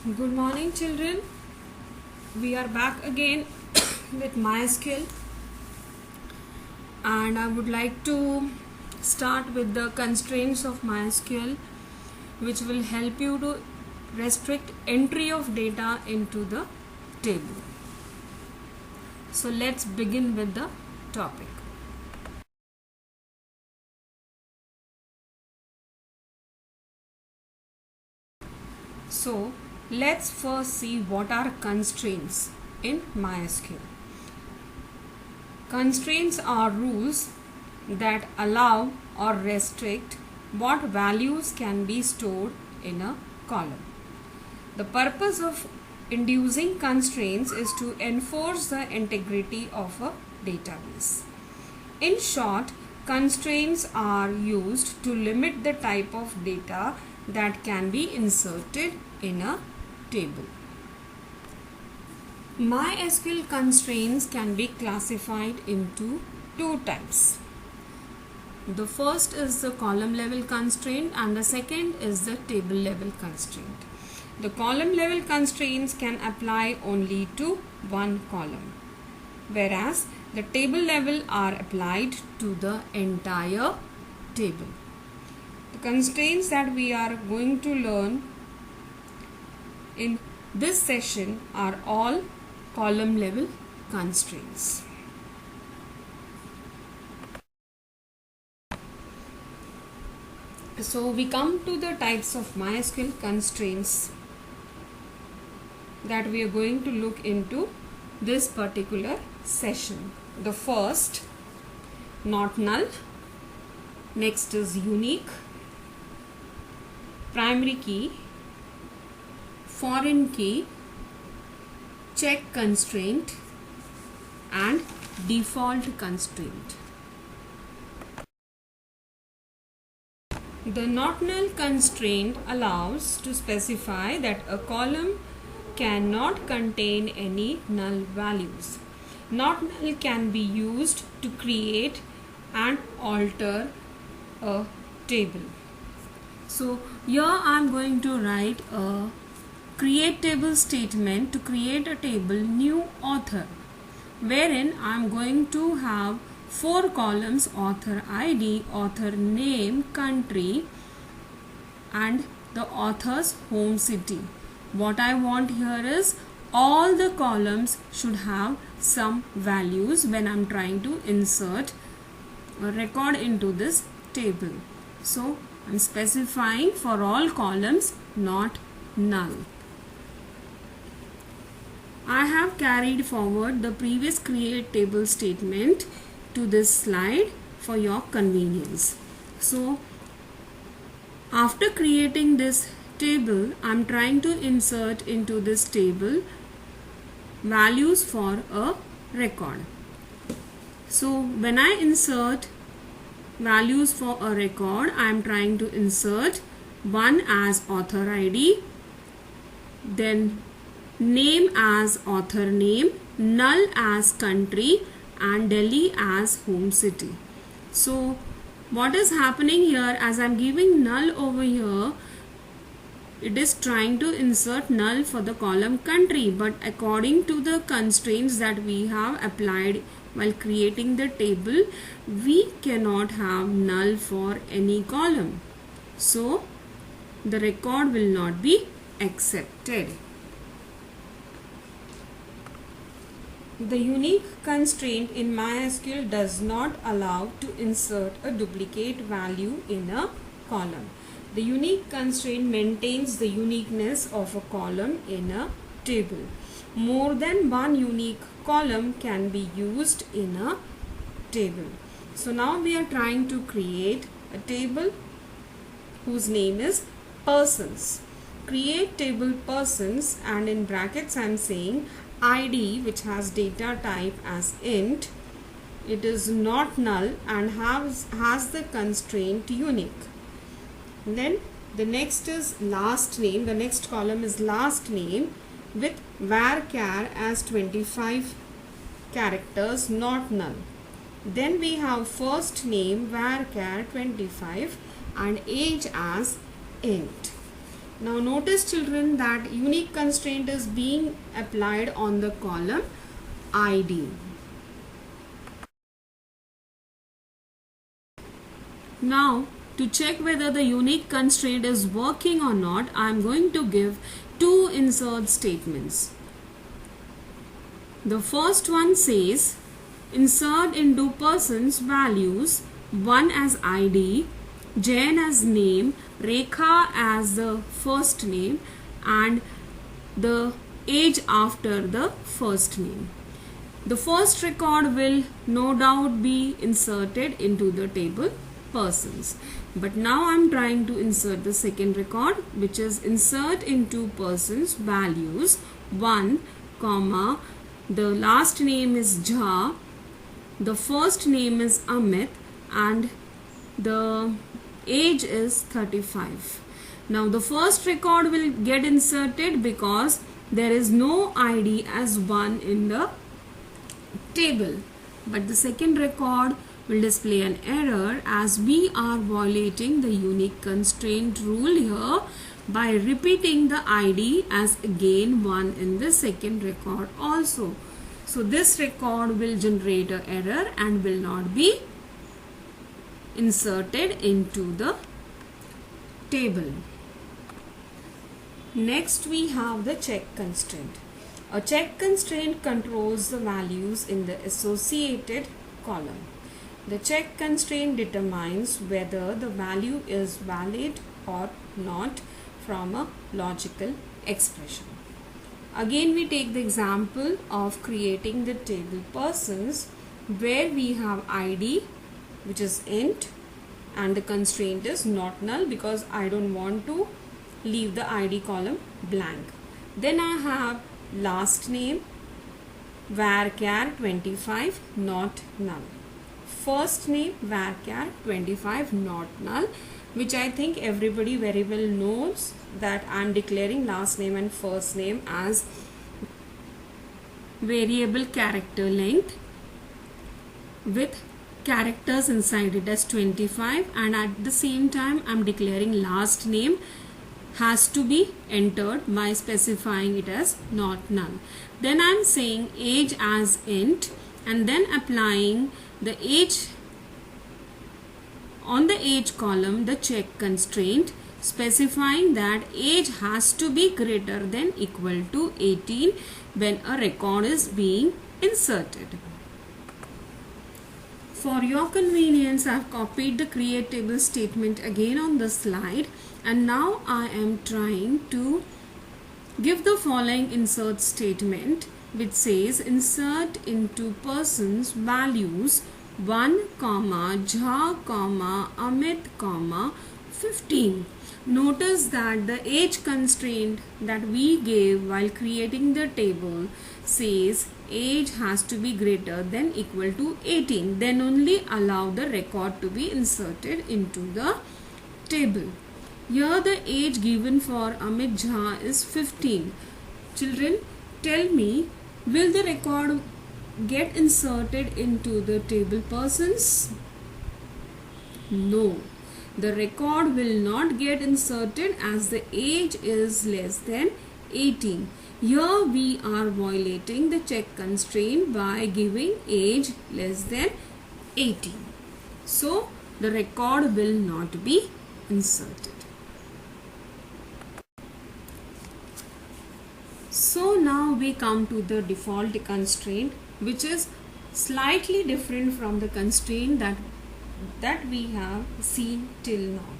Good morning, children. We are back again with MySQL, and I would like to start with the constraints of MySQL, which will help you to restrict entry of data into the table. So let's begin with the topic. So let's first see what are constraints in MySQL. Constraints are rules that allow or restrict what values can be stored in a column. The purpose of inducing constraints is to enforce the integrity of a database. In short, constraints are used to limit the type of data that can be inserted in a table. MySQL constraints can be classified into two types. The first is the column level constraint and the second is the table level constraint. The column level constraints can apply only to one column, whereas the table level are applied to the entire table. The constraints that we are going to learn in this session are all column level constraints. So we come to the types of MySQL constraints that we are going to look into this particular session. The first, not null. Next is unique, primary key, foreign key, check constraint and default constraint. The not null constraint allows to specify that a column cannot contain any null values. Not null can be used to create and alter a table. So here I am going to write a create table statement to create a table new author, wherein I am going to have 4 columns: author ID, author name, country and the author's home city. What I want here is all the columns should have some values when I am trying to insert a record into this table. So I am specifying for all columns not null. I have carried forward the previous create table statement to this slide for your convenience. So after creating this table, I am trying to insert into this table values for a record. So when I insert values for a record, I am trying to insert one as author ID, then name as author name, null as country and Delhi as home city. So what is happening here, as I am giving null over here, it is trying to insert null for the column country, but according to the constraints that we have applied while creating the table, we cannot have null for any column. So the record will not be accepted. The unique constraint in MySQL does not allow to insert a duplicate value in a column. The unique constraint maintains the uniqueness of a column in a table. More than one unique column can be used in a table. So now we are trying to create a table whose name is persons. Create table persons, and in brackets I am saying ID, which has data type as int. It is not null and has the constraint unique. Then the next is last name. The next column is last name with varchar as 25 characters, not null. Then we have first name varchar 25 and age as int. Now notice children that unique constraint is being applied on the column ID. Now to check whether the unique constraint is working or not, I am going to give two insert statements. The first one says insert into persons values, one as ID, Jain as name, Rekha as the first name, and the age after the first name. The first record will no doubt be inserted into the table persons. But now I am trying to insert the second record, which is insert into persons values 1, comma, the last name is Jha, the first name is Amit, and the age is 35. Now the first record will get inserted because there is no ID as 1 in the table, but the second record will display an error as we are violating the unique constraint rule here by repeating the ID as again 1 in the second record also. So this record will generate an error and will not be inserted into the table. Next we have the check constraint. A check constraint controls the values in the associated column. The check constraint determines whether the value is valid or not from a logical expression. Again we take the example of creating the table persons where we have ID, which is int, and the constraint is not null because I don't want to leave the ID column blank. Then I have last name varchar 25 not null, first name varchar 25 not null, which I think everybody very well knows that I am declaring last name and first name as variable character length with characters inside it as 25, and at the same time I am declaring last name has to be entered by specifying it as not null. Then I am saying age as int and then applying the age on the age column, the check constraint, specifying that age has to be greater than equal to 18 when a record is being inserted. For your convenience, I have copied the create table statement again on the slide, and now I am trying to give the following insert statement, which says insert into persons values 1, Jha, Amit, 15. Notice that the age constraint that we gave while creating the table says age has to be greater than equal to 18. Then only allow the record to be inserted into the table. Here the age given for Amit Jha is 15. Children, tell me, will the record get inserted into the table persons? No. The record will not get inserted as the age is less than 18. Here we are violating the check constraint by giving age less than 18. So the record will not be inserted. So now we come to the default constraint, which is slightly different from the constraint that we have seen till now.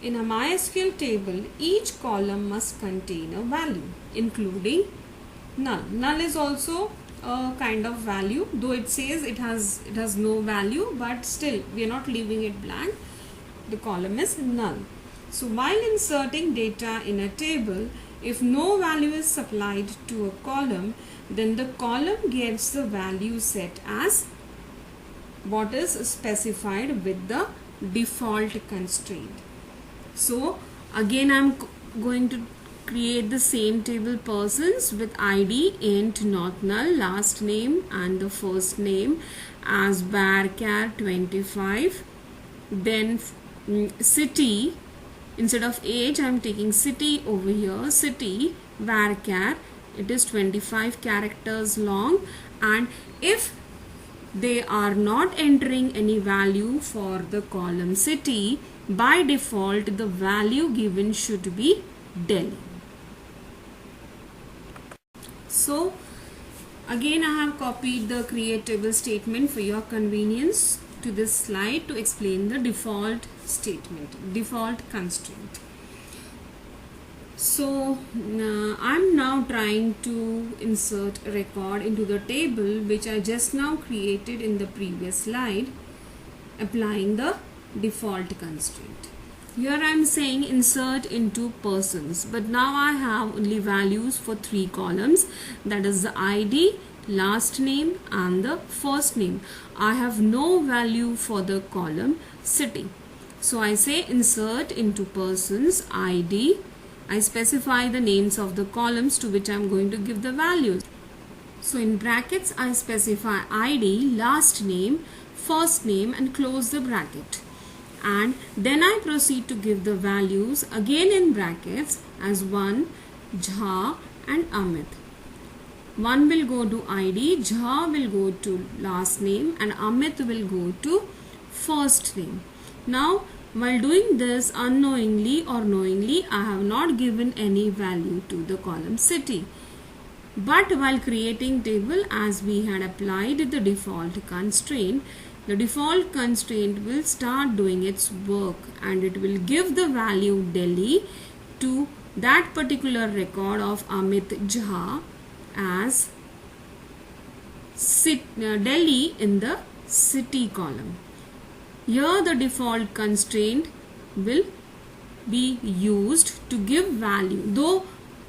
In a MySQL table, each column must contain a value, including null. Null is also a kind of value, though it says it has no value, but still we are not leaving it blank. The column is null. So while inserting data in a table, if no value is supplied to a column, then the column gets the value set as what is specified with the default constraint. So again I am going to create the same table persons with ID int not null, last name and the first name as varchar 25, then city Instead of age, I am taking city over here. City varchar, it is 25 characters long, and if they are not entering any value for the column city, by default the value given should be Delhi. So again I have copied the create table statement for your convenience to this slide to explain the default statement, default constraint. So I'm now trying to insert a record into the table which I just now created in the previous slide, applying the default constraint. Here I am saying insert into persons, but now I have only values for 3 columns, that is the ID, last name and the first name. I have no value for the column city. So I say insert into persons, ID. I specify the names of the columns to which I am going to give the values. So in brackets I specify ID, last name, first name and close the bracket. And then I proceed to give the values again in brackets as 1, Jha and Amit. 1 will go to ID, Jha will go to last name and Amit will go to first name. Now while doing this, unknowingly or knowingly, I have not given any value to the column city. But while creating table, as we had applied the default constraint, the default constraint will start doing its work and it will give the value Delhi to that particular record of Amit Jha as Delhi in the city column. Here the default constraint will be used to give value, though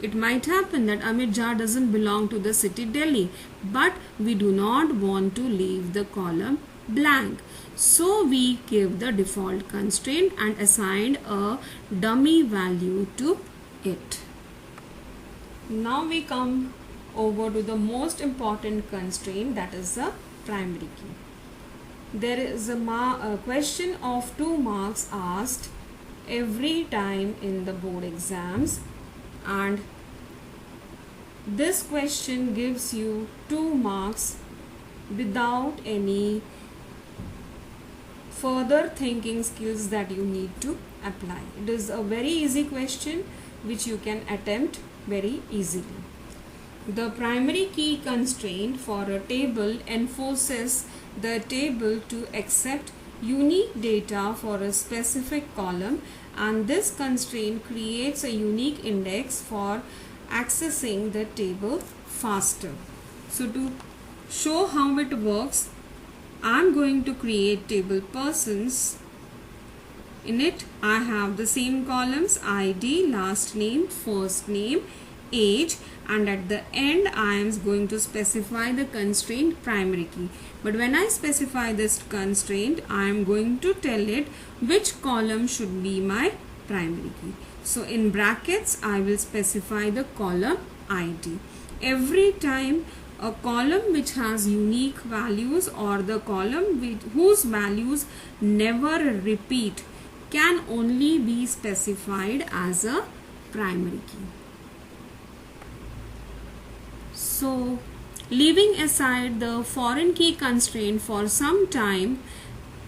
it might happen that Amit Jha doesn't belong to the city Delhi, but we do not want to leave the column blank. So we give the default constraint and assigned a dummy value to it. Now we come over to the most important constraint, that is the primary key. There is a question of 2 marks asked every time in the board exams, and this question gives you 2 marks without any further thinking skills that you need to apply. It is a very easy question which you can attempt very easily. The primary key constraint for a table enforces the table to accept unique data for a specific column, and this constraint creates a unique index for accessing the table faster. So to show how it works, I am going to create table persons. In it I have the same columns ID, last name, first name, age, and at the end I am going to specify the constraint primary key. But when I specify this constraint, I am going to tell it which column should be my primary key. So in brackets I will specify the column ID. Every time a column which has unique values or the column whose values never repeat can only be specified as a primary key. So leaving aside the foreign key constraint for some time,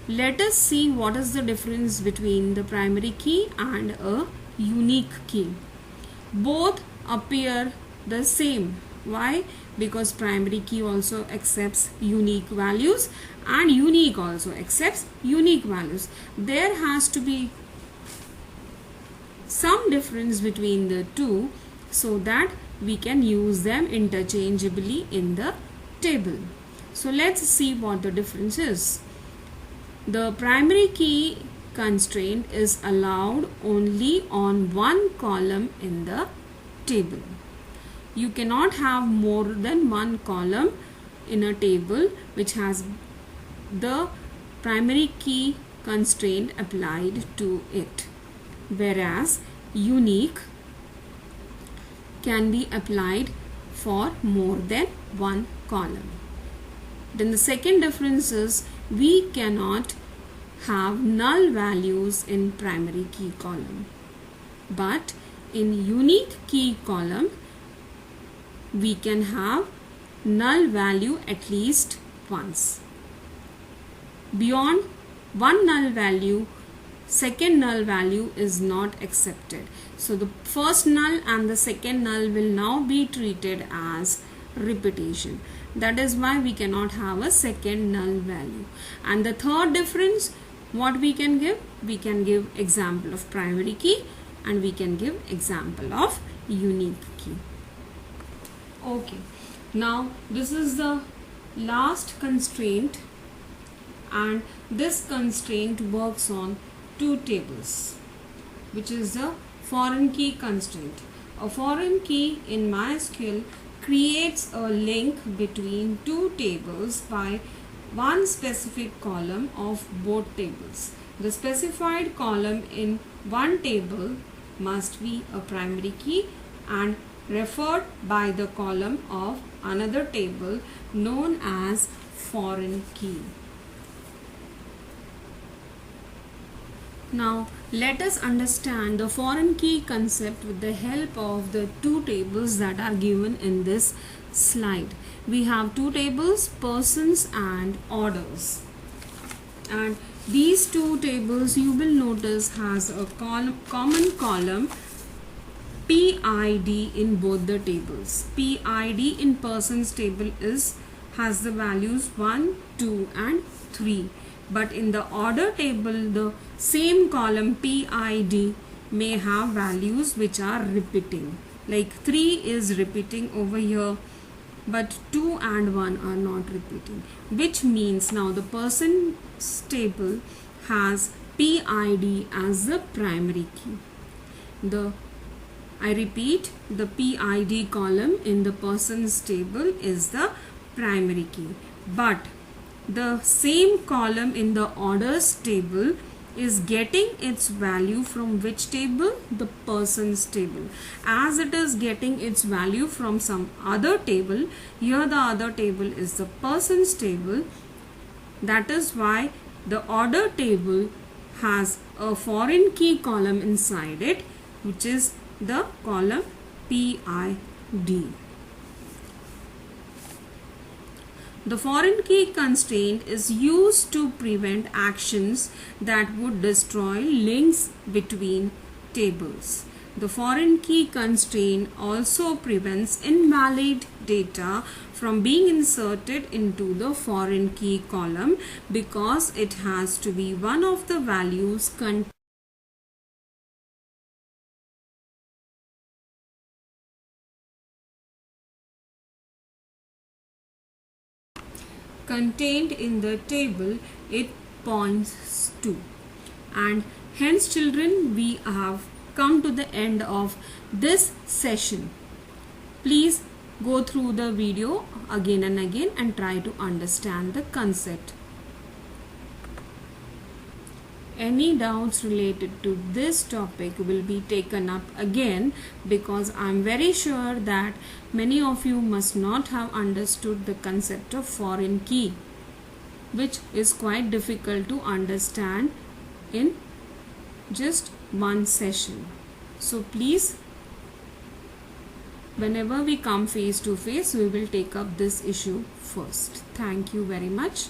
let us see what is the difference between the primary key and a unique key. Both appear the same. Why? Because primary key also accepts unique values and unique also accepts unique values. There has to be some difference between the two so that we can use them interchangeably in the table. So let's see what the difference is. The primary key constraint is allowed only on one column in the table. You cannot have more than one column in a table which has the primary key constraint applied to it, whereas unique can be applied for more than one column. Then the second difference is we cannot have null values in primary key column. but in unique key column we can have null value at least once. Beyond one null value, second null value is not accepted. So the first null and the second null will now be treated as repetition. That is why we cannot have a second null value. And the third difference, what we can give? We can give example of primary key and we can give example of unique key. Okay, now this is the last constraint, and this constraint works on two tables, which is the foreign key constraint. A foreign key in MySQL creates a link between two tables by one specific column of both tables. The specified column in one table must be a primary key and referred by the column of another table known as foreign key. Now let us understand the foreign key concept with the help of the two tables that are given in this slide. We have two tables, persons and orders, and these two tables you will notice has a common column PID in both the tables. PID in persons table has the values 1, 2 and 3. But in the order table, the same column PID may have values which are repeating. Like 3 is repeating over here, but 2 and 1 are not repeating. Which means now the persons table has PID as the primary key. I repeat, the PID column in the persons table is the primary key. But the same column in the orders table is getting its value from which table? The persons table. As it is getting its value from some other table, here the other table is the persons table. That is why the order table has a foreign key column inside it, which is the column PID. The foreign key constraint is used to prevent actions that would destroy links between tables. The foreign key constraint also prevents invalid data from being inserted into the foreign key column because it has to be one of the values contained in the table it points to. And hence children, we have come to the end of this session. Please go through the video again and again and try to understand the concept. Any doubts related to this topic will be taken up again, because I am very sure that many of you must not have understood the concept of foreign key, which is quite difficult to understand in just one session. So please, whenever we come face to face, we will take up this issue first. Thank you very much.